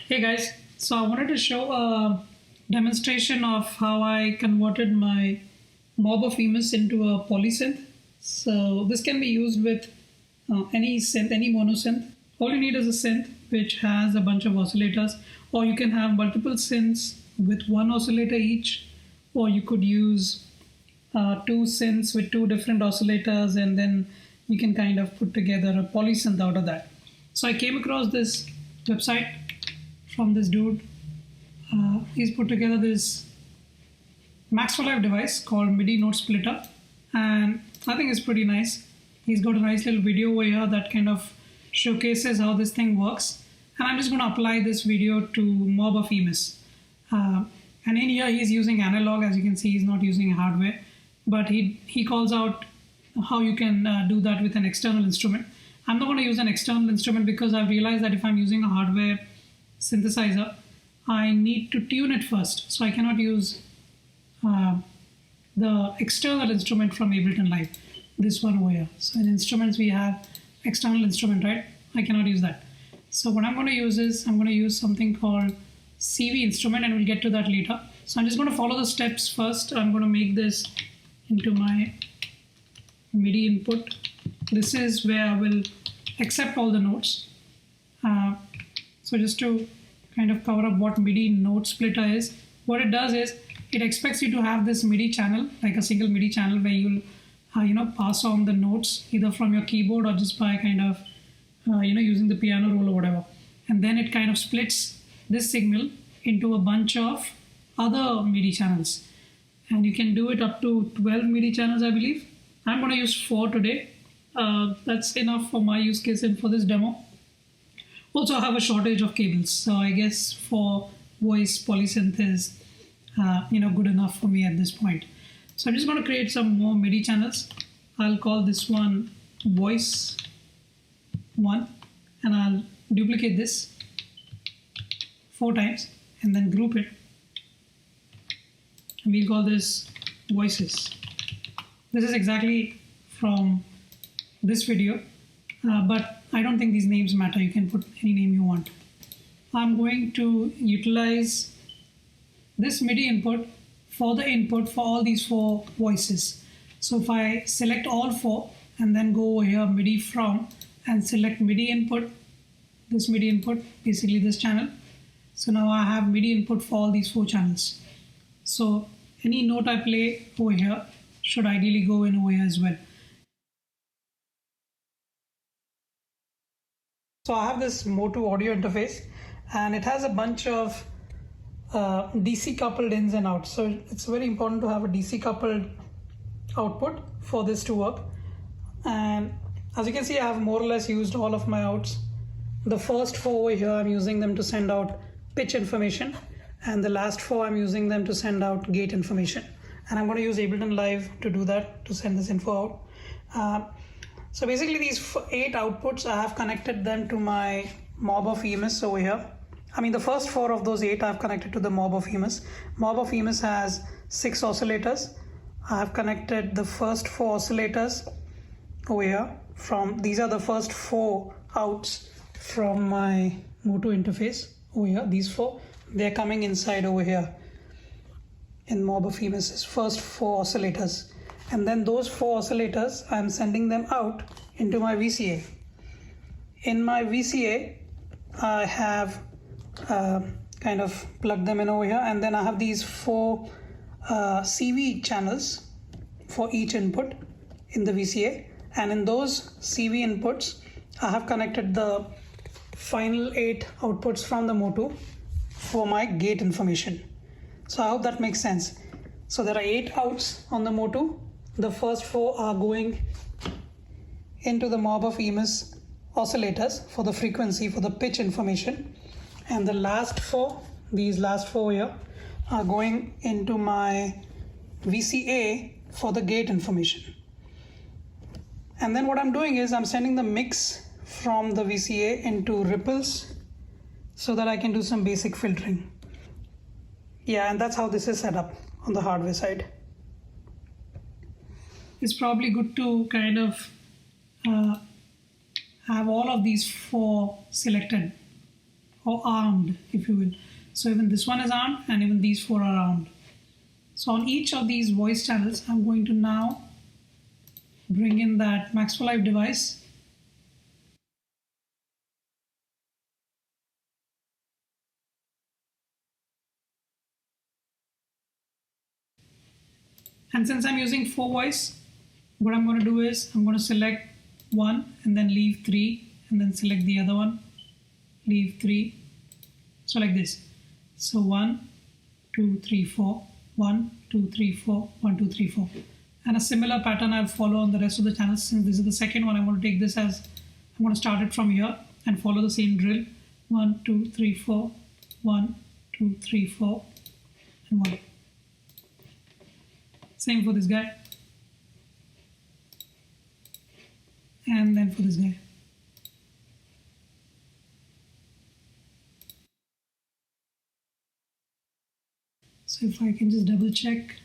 Hey guys, so I wanted to show a demonstration of how I converted my Mob of Emus into a polysynth. So this can be used with any synth, any monosynth. All you need is a synth which has a bunch of oscillators, or you can have multiple synths with one oscillator each, or you could use two synths with two different oscillators, and then you can kind of put together a polysynth out of that. So I came across this website from this dude. He's put together this Max for Life device called MIDI Note Splitter, and I think it's pretty nice. He's got a nice little video over here that kind of showcases how this thing works, and I'm just going to apply this video to Mob of Emus. And in here he's using analog. As you can see, he's not using hardware, but he calls out how you can do that with an external instrument. I'm not going to use an external instrument because I've realized that if I'm using a hardware synthesizer, I need to tune it first. So I cannot use the external instrument from Ableton Live, this one over here. So in instruments we have external instrument, right? I cannot use that. So what I'm going to use is I'm going to use something called CV instrument, and we'll get to that later. So I'm just going to follow the steps first. I'm going to make this into my MIDI input. This is where I will accept all the notes. So just to kind of cover up what MIDI note splitter is, what it does is it expects you to have this MIDI channel, like a single MIDI channel where you'll pass on the notes either from your keyboard or just by kind of using the piano roll or whatever. And then it kind of splits this signal into a bunch of other MIDI channels. And you can do it up to 12 MIDI channels, I believe. I'm going to use 4 today. That's enough for my use case and for this demo. Also, I have a shortage of cables, so I guess for voice polysynth is good enough for me at this point. So I'm just going to create some more MIDI channels. I'll call this one voice 1, and I'll duplicate this 4 times and then group it. And we'll call this voices. This is exactly from this video, but I don't think these names matter. You can put any name you want. I'm going to utilize this MIDI input for the input for all these 4 voices. So if I select all 4 and then go over here MIDI from and select MIDI input, this MIDI input, basically this channel. So now I have MIDI input for all these 4 channels. So any note I play over here should ideally go in over here as well. So I have this Motu audio interface, and it has a bunch of DC coupled ins and outs. So it's very important to have a DC coupled output for this to work. And as you can see, I have more or less used all of my outs. The first 4 over here, I'm using them to send out pitch information, and the last 4, I'm using them to send out gate information. And I'm going to use Ableton Live to do that, to send this info out. So basically these 8 outputs, I have connected them to my Mob of Emus over here. I mean, the first 4 of those 8 I've connected to the Mob of Emus. Mob of Emus has 6 oscillators. I have connected the first 4 oscillators over here. These are the first 4 outs from my Motu interface over here. These 4, they're coming inside over here in Mob of Emus's first 4 oscillators. And then those 4 oscillators, I'm sending them out into my VCA. In my VCA, I have kind of plugged them in over here, and then I have these 4 CV channels for each input in the VCA. And in those CV inputs, I have connected the final 8 outputs from the Motu for my gate information. So I hope that makes sense. So there are 8 outs on the Motu. The first 4 are going into the Mob of Emus oscillators for the frequency, for the pitch information. And the last 4, these last 4 here, are going into my VCA for the gate information. And then what I'm doing is I'm sending the mix from the VCA into ripples so that I can do some basic filtering. Yeah, and that's how this is set up on the hardware side. It's probably good to kind of have all of these 4 selected or armed, if you will. So even this one is armed and even these four are armed. So on each of these voice channels, I'm going to now bring in that Max for Live device. And since I'm using 4 voice, what I'm going to do is I'm going to select 1 and then leave 3 and then select the other one, leave 3. So like this. So 1, 2, 3, 4, 1, 2, 3, 4, 1, 2, 3, 4. And a similar pattern I'll follow on the rest of the channels. Since this is the second one, I'm going to take this as, I'm going to start it from here and follow the same drill. 1, 2, 3, 4, 1, 2, 3, 4, and 1. Same for this guy. And then for this guy. So if I can just double check.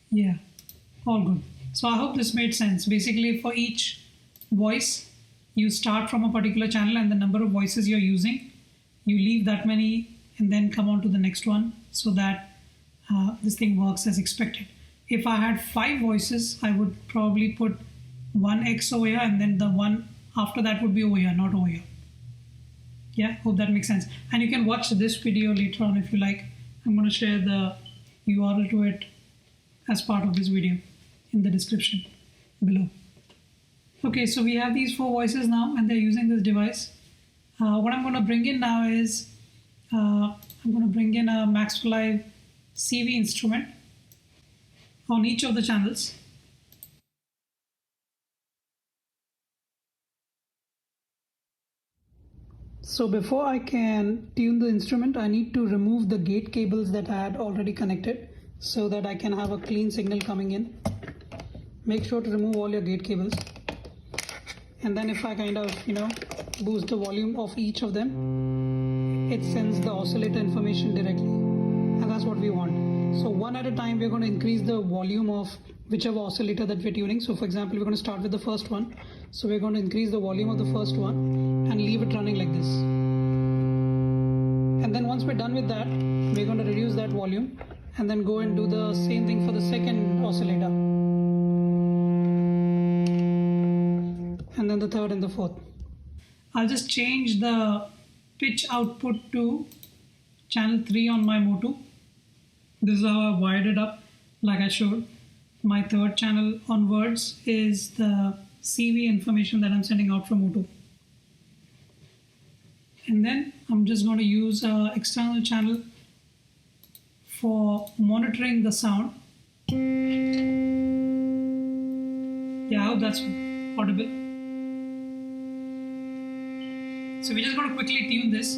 Yeah, all good. So I hope this made sense. Basically for each voice, you start from a particular channel and the number of voices you're using, you leave that many and then come on to the next one so that this thing works as expected. If I had 5 voices, I would probably put 1x over here and then the one after that would be over here, not over here. Yeah, hope that makes sense. And you can watch this video later on if you like. I'm going to share the URL to it as part of this video in the description below. Okay, so we have these 4 voices now and they're using this device. What I'm going to bring in now is I'm going to bring in a Max for Live CV instrument on each of the channels. So before I can tune the instrument, I need to remove the gate cables that I had already connected so that I can have a clean signal coming in. Make sure to remove all your gate cables. And then if I kind of, boost the volume of each of them, it sends the oscillator information directly. And that's what we want. So one at a time, we're going to increase the volume of whichever oscillator that we're tuning. So for example, we're going to start with the first one. So we're going to increase the volume of the first one and leave it running like this. And then once we're done with that, we're going to reduce that volume and then go and do the same thing for the second oscillator. And then the third and the fourth. I'll just change the pitch output to channel 3 on my Motu. This is how I wired it up like I showed. My third channel onwards is the CV information that I'm sending out from Motu. And then I'm just going to use an external channel for monitoring the sound. Yeah, I hope that's audible. So we're just going to quickly tune this.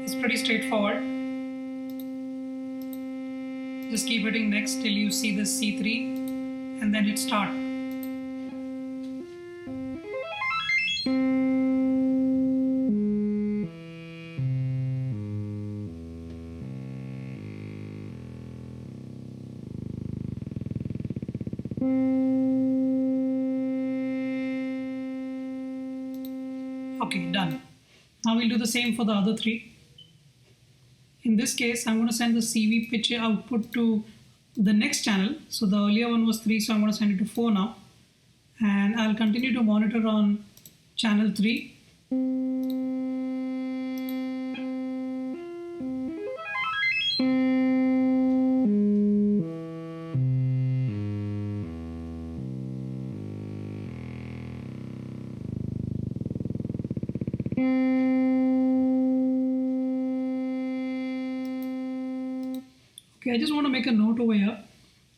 It's pretty straightforward. Just keep hitting next till you see this C3 and then hit start. Okay, done. Now we'll do the same for the other 3. In this case, I'm going to send the CV pitch output to the next channel. So the earlier one was 3, so I'm going to send it to 4 now. And I'll continue to monitor on channel 3. Okay, I just want to make a note over here.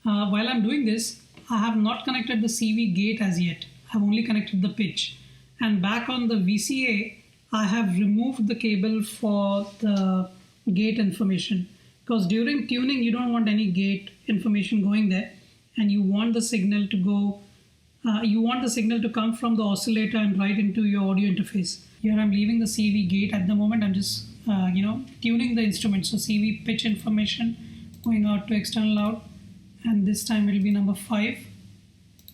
While I'm doing this, I have not connected the CV gate as yet. I've only connected the pitch. And back on the VCA, I have removed the cable for the gate information. Because during tuning, you don't want any gate information going there. And you want the signal to go, you want the signal to come from the oscillator and right into your audio interface. Here I'm leaving the CV gate at the moment. I'm just, tuning the instrument. So CV pitch information going out to external out, and this time it will be number 5.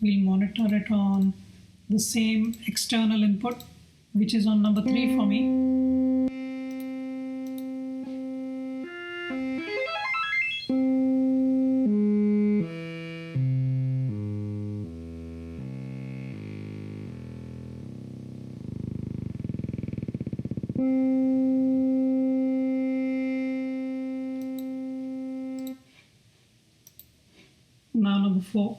We'll monitor it on the same external input, which is on number 3 for me. Now number 4.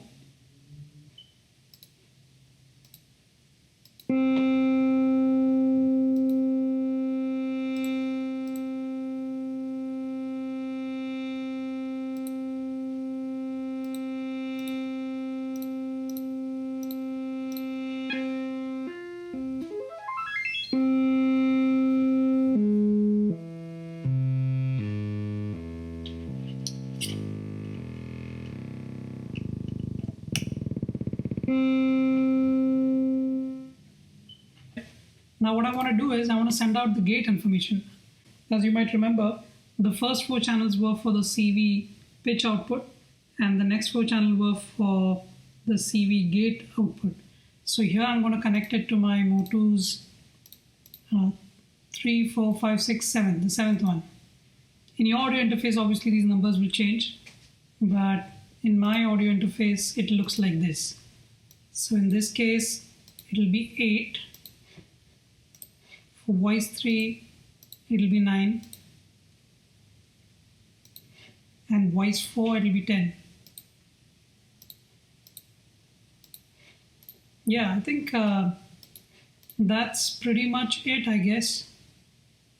Now what I want to do is I want to send out the gate information. As you might remember, the first 4 channels were for the CV pitch output and the next 4 channels were for the CV gate output. So here I'm going to connect it to my Motu's 3, 4, 5, 6, 7, the 7th one. In your audio interface, obviously these numbers will change, but in my audio interface, it looks like this. So in this case, it'll be 8. For voice 3, it'll be 9. And voice 4, it'll be 10. Yeah, I think that's pretty much it, I guess.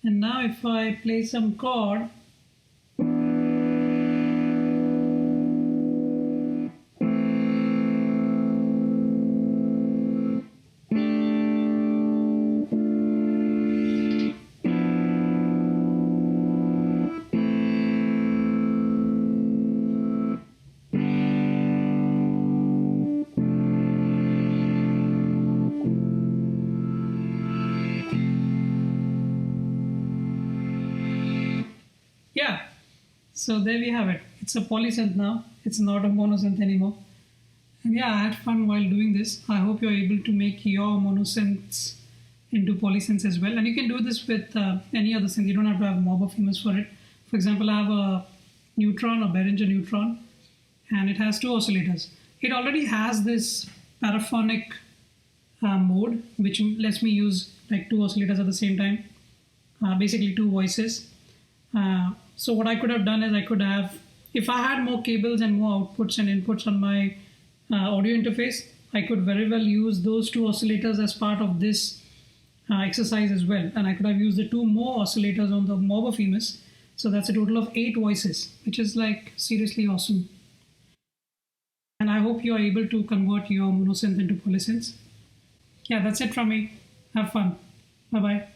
And now if I play some chord, yeah, so there we have it. It's a polysynth now. It's not a monosynth anymore. And yeah, I had fun while doing this. I hope you're able to make your monosynths into polysynths as well. And you can do this with any other synth. You don't have to have Mob of Emus for it. For example, I have a Neutron, a Behringer Neutron, and it has 2 oscillators. It already has this paraphonic mode, which lets me use like 2 oscillators at the same time, basically 2 voices. So what I could have done is I could have, if I had more cables and more outputs and inputs on my audio interface, I could very well use those 2 oscillators as part of this exercise as well. And I could have used the 2 more oscillators on the Mob of Emus. So that's a total of 8 voices, which is like seriously awesome. And I hope you are able to convert your monosynth into polysynths. Yeah, that's it from me. Have fun. Bye-bye.